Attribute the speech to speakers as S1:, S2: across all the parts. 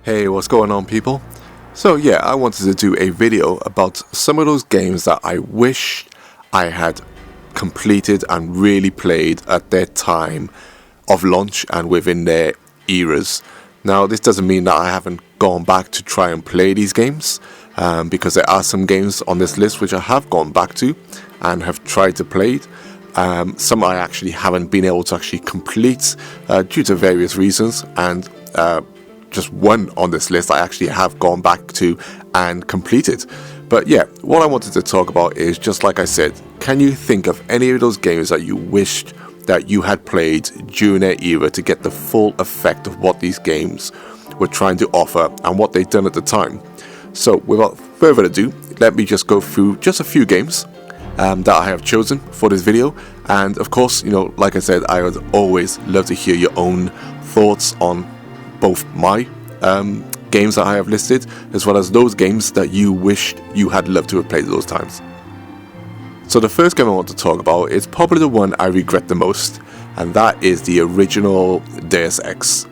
S1: Hey, what's going on, people? So yeah, I wanted to do a video about some of those games that I wish I had completed and really played at their time of launch and within their eras. Now, this doesn't mean that I haven't gone back to try and play these games, because there are some games on this list which I have gone back to and have tried to play. Some I actually haven't been able to actually complete due to various reasons, and just one on this list I actually have gone back to and completed. But yeah, what I wanted to talk about is, just like I said, can you think of any of those games that you wished that you had played during their era to get the full effect of what these games were trying to offer and what they'd done at the time? So without further ado, let me just go through just a few games that I have chosen for this video. And of course, like I said, I would always love to hear your own thoughts on both my games that I have listed, as well as those games that you wished you had loved to have played at those times. So the first game I want to talk about is probably the one I regret the most, and that is the original Deus Ex.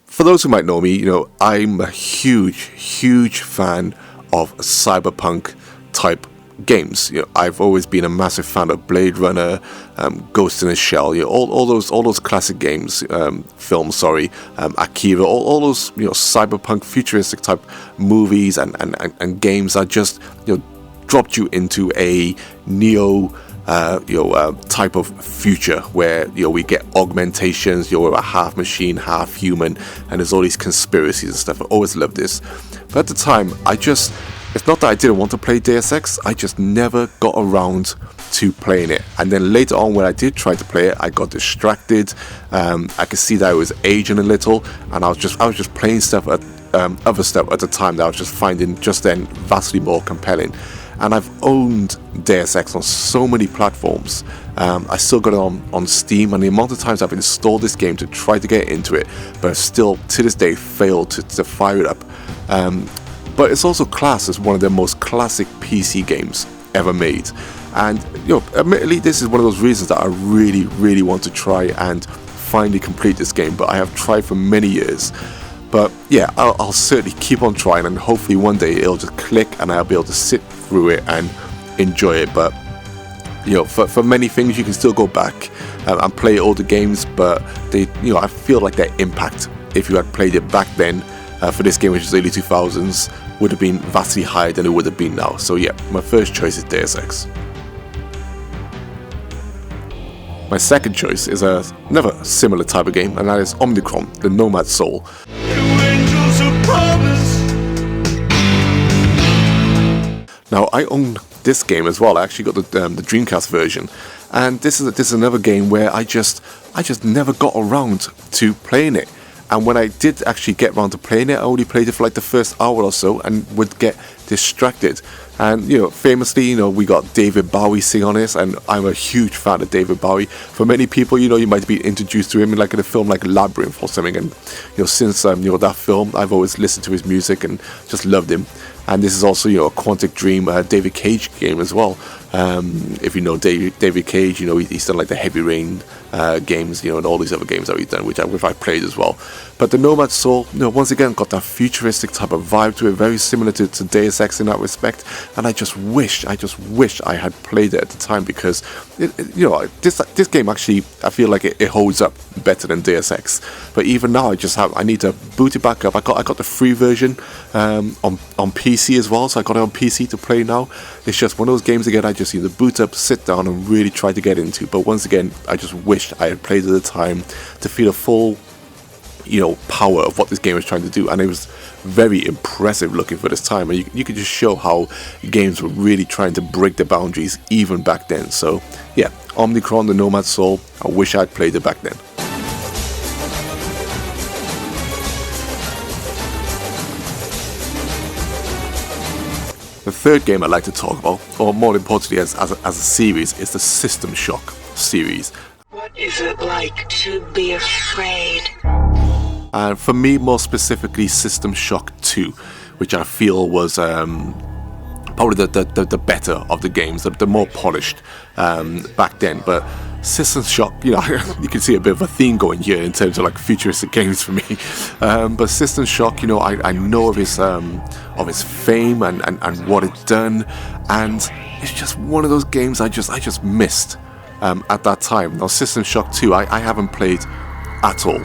S1: For those who might know me, I'm a huge fan of cyberpunk type games. I've always been a massive fan of Blade Runner, Ghost in a Shell, all those classic games, films. Akira, all those cyberpunk futuristic type movies and games that just dropped you into a neo type of future where we get augmentations. We're a half machine, half human, and there's all these conspiracies and stuff. I always loved this, but at the time, it's not that I didn't want to play Deus Ex, I just never got around to playing it. And then later on, when I did try to play it, I got distracted. I could see that I was aging a little, and I was just playing stuff other stuff at the time that I was just finding just then vastly more compelling. And I've owned Deus Ex on so many platforms. I still got it on Steam, and the amount of times I've installed this game to try to get into it, but I've still to this day failed to fire it up. But it's also classed as one of the most classic PC games ever made. And admittedly, this is one of those reasons that I really want to try and finally complete this game. But I have tried for many years. But yeah, I'll certainly keep on trying, and hopefully one day it'll just click and I'll be able to sit through it and enjoy it. But for many things, you can still go back and play older games, but I feel like their impact, if you had played it back then, for this game, which is early 2000s, would have been vastly higher than it would have been now. So yeah, my first choice is Deus Ex. My second choice is another similar type of game, and that is Omnicron: The Nomad Soul. Now, I own this game as well. I actually got the Dreamcast version, and this is another game where I just never got around to playing it. And when I did actually get around to playing it, I only played it for like the first hour or so and would get distracted. And famously, we got David Bowie sing on this, and I'm a huge fan of David Bowie. For many people, you might be introduced to him in a film like Labyrinth or something. And since that film, I've always listened to his music and just loved him. And this is also a Quantic Dream David Cage game as well. If you know David Cage, he's done like the Heavy Rain games, and all these other games that we've done, which I played as well. But the Nomad Soul, once again, got that futuristic type of vibe to it, very similar to Deus Ex in that respect. And I just wish I had played it at the time, because this game actually, I feel like it holds up better than Deus Ex. But even now, I need to boot it back up. I got the free version on PC as well, so I got it on PC to play now. It's just one of those games again I just need to boot up, sit down, and really try to get into. But once again, I just wished I had played at the time to feel the full power of what this game was trying to do. And it was very impressive looking for this time, and you could just show how games were really trying to break the boundaries even back then. So yeah, Omnicron: The Nomad Soul, I wish I'd played it back then. The third game I'd like to talk about, or more importantly as a series, is the System Shock series.
S2: What is it like to be afraid?
S1: And for me, more specifically, System Shock 2, which I feel was probably the better of the games, the more polished back then. But System Shock, you know, you can see a bit of a theme going here in terms of like futuristic games for me. But System Shock, you know, I know of his fame and what it's done, and it's just one of those games I just missed at that time. Now System Shock 2, I haven't played at all,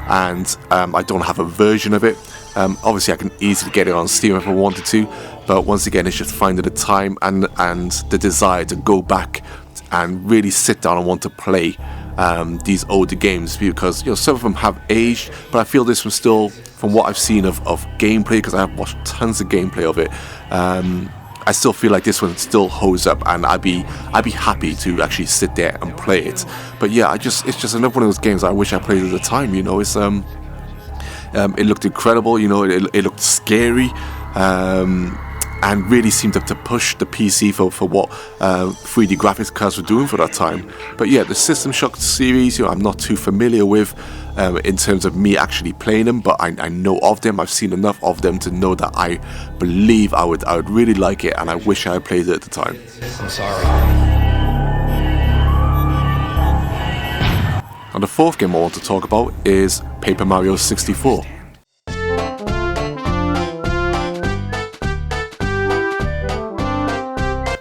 S1: and I don't have a version of it. Obviously I can easily get it on Steam if I wanted to, but once again it's just finding the time and the desire to go back and really sit down and want to play these older games, because you know some of them have aged, but I feel this one still, from what I've seen of gameplay, because I have watched tons of gameplay of it, I still feel like this one still holds up, and I'd be happy to actually sit there and play it. But yeah, it's just another one of those games I wish I played at the time. You know, it's it looked incredible. You know, it looked scary. And really seemed to push the PC for what 3D graphics cards were doing for that time. But yeah, the System Shock series, you know, I'm not too familiar with in terms of me actually playing them, but I know of them. I've seen enough of them to know that I believe I would really like it, and I wish I had played it at the time.
S3: I'm sorry.
S1: And the fourth game I want to talk about is Paper Mario 64.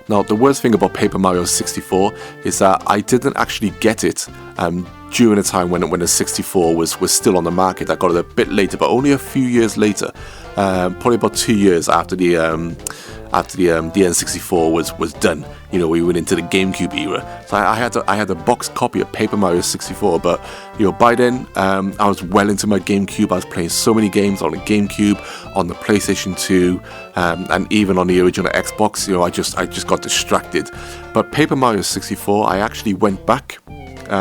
S1: Now, the worst thing about Paper Mario 64 is that I didn't actually get it during the time when the 64 was still on the market. I got it a bit later, but only a few years later, probably about 2 years after the N64 was done. You know, we went into the GameCube era. So I had a box copy of Paper Mario 64, but you know, by then I was well into my GameCube. I was playing so many games on the GameCube, on the PlayStation 2, and even on the original Xbox. You know, I just got distracted. But Paper Mario 64, I actually went back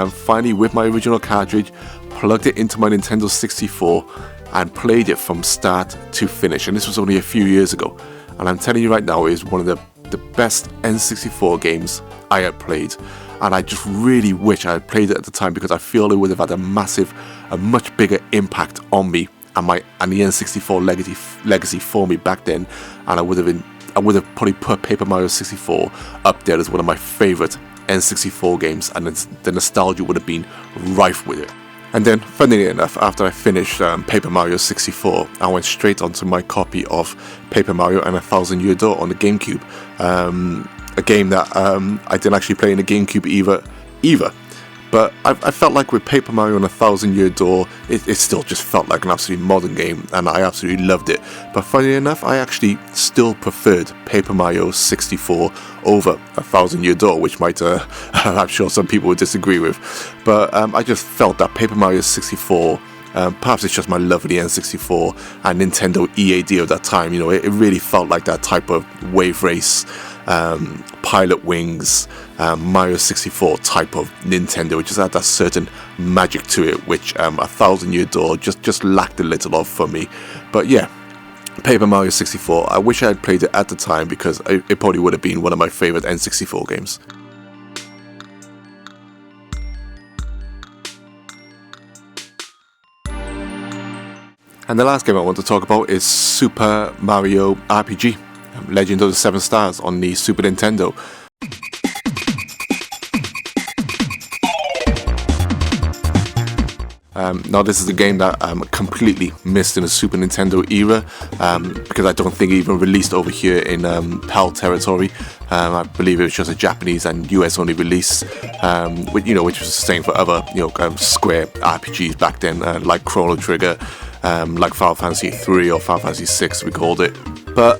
S1: finally with my original cartridge, plugged it into my Nintendo 64, and played it from start to finish. And this was only a few years ago. And I'm telling you right now, it is one of the best N64 games I had played. And I just really wish I had played it at the time, because I feel it would have had a much bigger impact on me and the N64 legacy for me back then. And I would have probably put Paper Mario 64 up there as one of my favourite N64 games, and the nostalgia would have been rife with it. And then, funnily enough, after I finished Paper Mario 64, I went straight onto my copy of Paper Mario and A Thousand Year Door on the GameCube. A game that I didn't actually play in the GameCube either. But I felt like with Paper Mario and A Thousand Year Door, it still just felt like an absolutely modern game, and I absolutely loved it. But funnily enough, I actually still preferred Paper Mario 64 over A Thousand Year Door, which might, I'm sure some people would disagree with. But I just felt that Paper Mario 64, perhaps it's just my love of the N64 and Nintendo EAD of that time, you know, it really felt like that type of wave race, Pilot Wings, Mario 64 type of Nintendo. It just had that certain magic to it, which A Thousand Year Door just lacked a little of for me. But yeah, Paper Mario 64, I wish I had played it at the time, because it probably would have been one of my favourite N64 games. And the last game I want to talk about is Super Mario RPG, Legend of the Seven Stars on the Super Nintendo. Now this is a game that completely missed in the Super Nintendo era, because I don't think it even released over here in PAL territory. I believe it was just a Japanese and US only release, which was the same for other Square RPGs back then, like Chrono Trigger, like Final Fantasy 3 or Final Fantasy 6 we called it. But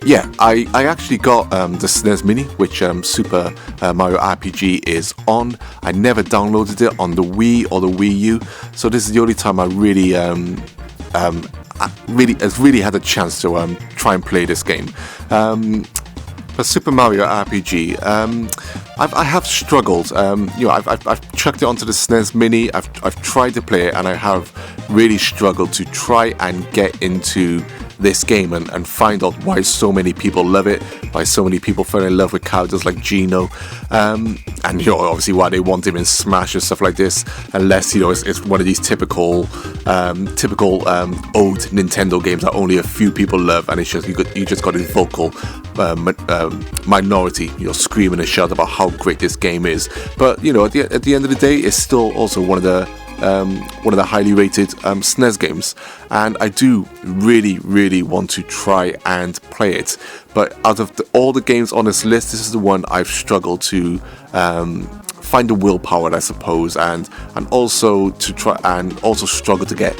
S1: yeah, I actually got the SNES Mini, which Super Mario RPG is on. I never downloaded it on the Wii or the Wii U, so this is the only time I really had a chance to try and play this game. For Super Mario RPG, I have struggled. I've chucked it onto the SNES Mini. I've tried to play it, and I have really struggled to try and get into this game and find out why so many people love it, why so many people fell in love with characters like Geno, and obviously why they want him in Smash and stuff like this, unless it's one of these typical old Nintendo games that only a few people love, and it's just you just got this vocal minority screaming and shouting about how great this game is. But at the end of the day, it's still also one of the highly rated SNES games, and I do really want to try and play it. But out of all the games on this list, this is the one I've struggled to find the willpower, I suppose, and also to try and also struggle to get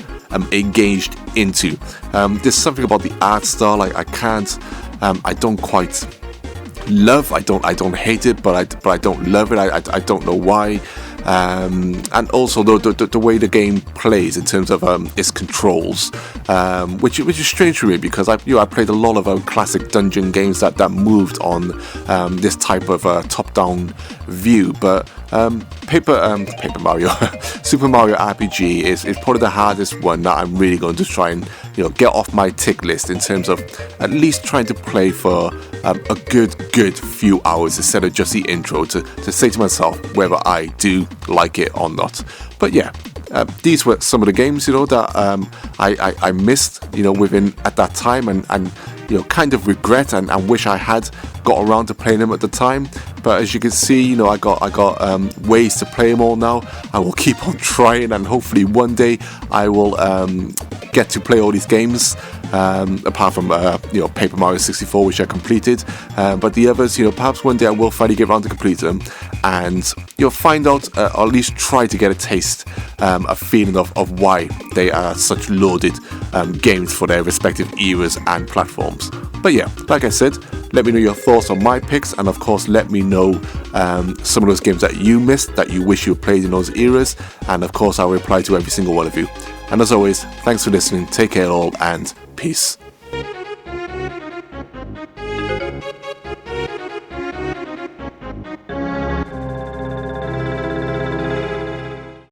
S1: engaged into. There's something about the art style I can't, I don't quite love. I don't hate it, but I don't love it. I don't know why. And also the way the game plays in terms of its controls, which is strange for me, because I played a lot of classic dungeon games that moved on this type of top-down view, but Paper Mario Super Mario RPG is probably the hardest one that I'm really going to try and get off my tick list, in terms of at least trying to play for a good few hours instead of just the intro, to say to myself whether I do like it or not. But yeah, these were some of the games that I missed within at that time, and kind of regret and wish I had got around to playing them at the time. But as you can see, I got ways to play them all now. I will keep on trying, and hopefully one day I will get to play all these games, apart from Paper Mario 64, which I completed, but the others, perhaps one day I will finally get around to complete them, and find out, or at least try to get a taste, a feeling of why they are such lauded games for their respective eras and platforms. But yeah, like I said, let me know your thoughts on my picks, and of course let me know some of those games that you missed, that you wish you played in those eras, and of course I'll reply to every single one of you. And as always, thanks for listening, take care all, and peace.